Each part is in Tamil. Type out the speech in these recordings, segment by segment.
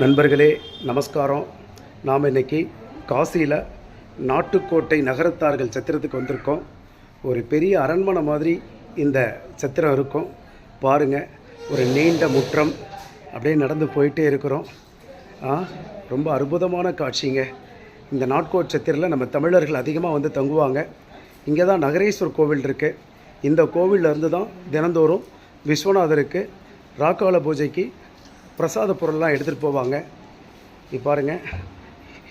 நண்பர்களே நமஸ்காரம். நாம் இன்றைக்கி காசியில் நாட்டுக்கோட்டை நகரத்தார்கள் சத்திரத்துக்கு வந்திருக்கோம். ஒரு பெரிய அரண்மனை மாதிரி இந்த சத்திரம் இருக்கும். பாருங்கள், ஒரு நீண்ட முற்றம் அப்படியே நடந்து போயிட்டே இருக்கிறோம். ரொம்ப அற்புதமான காட்சிங்க. இந்த நாட்கோட் சத்திரத்தில் நம்ம தமிழர்கள் அதிகமாக வந்து தங்குவாங்க. இங்கே தான் நகரேஸ்வர் கோவில் இருக்குது. இந்த கோவிலிருந்து தான் தினந்தோறும் விஸ்வநாதருக்கு ராக்கால பூஜைக்கு பிரசாத பொருள்லாம் எடுத்துகிட்டு போவாங்க. இப்போ பாருங்கள்,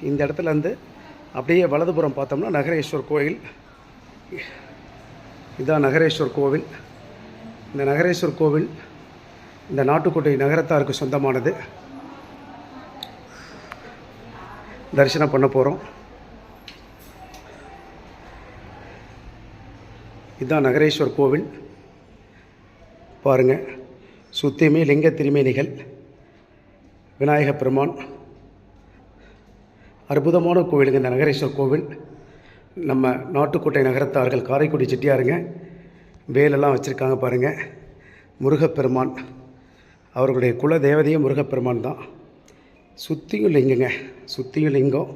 இந்த இடத்துலேருந்து அப்படியே வலதுபுறம் பார்த்தோம்னா நகரேஸ்வர் கோயில். இதுதான் நகரேஸ்வர் கோவில். இந்த நகரேஸ்வர் கோவில் இந்த நாட்டுக்கோட்டை நகரத்தாருக்கு சொந்தமானது. தரிசனம் பண்ண போகிறோம். இதுதான் நகரேஸ்வர் கோவில். பாருங்கள், சுத்தியுமே லிங்க திருமேனிகள், விநாயகப் பெருமான். அற்புதமான கோவிலுங்க இந்த நகரேஸ்வர் கோவில். நம்ம நாட்டுக்கோட்டை நகரத்தார்கள் காரைக்குடி செட்டியாருங்க வேலெல்லாம் வச்சுருக்காங்க. பாருங்கள், முருகப்பெருமான், அவர்களுடைய குல தேவதையும் முருகப்பெருமான் தான். சுற்றியும் லிங்கங்க, சுற்றியும் லிங்கம்.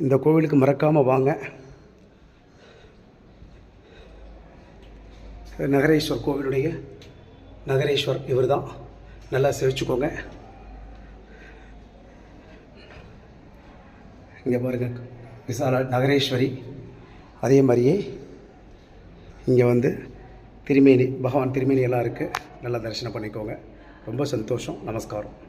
இந்த கோவிலுக்கு மறக்காமல் வாங்க. நகரேஸ்வர் கோவிலுடைய நகரேஸ்வர் இவர் தான். நல்லா செவிச்சுக்கோங்க. இங்கே பாருங்கள், விசாலா நகரேஸ்வரி. அதே மாதிரியே இங்கே வந்து திருமேனி, பகவான் திருமேனி எல்லாம் இருக்குது. நல்லா தரிசனம் பண்ணிக்கோங்க. ரொம்ப சந்தோஷம். நமஸ்காரம்.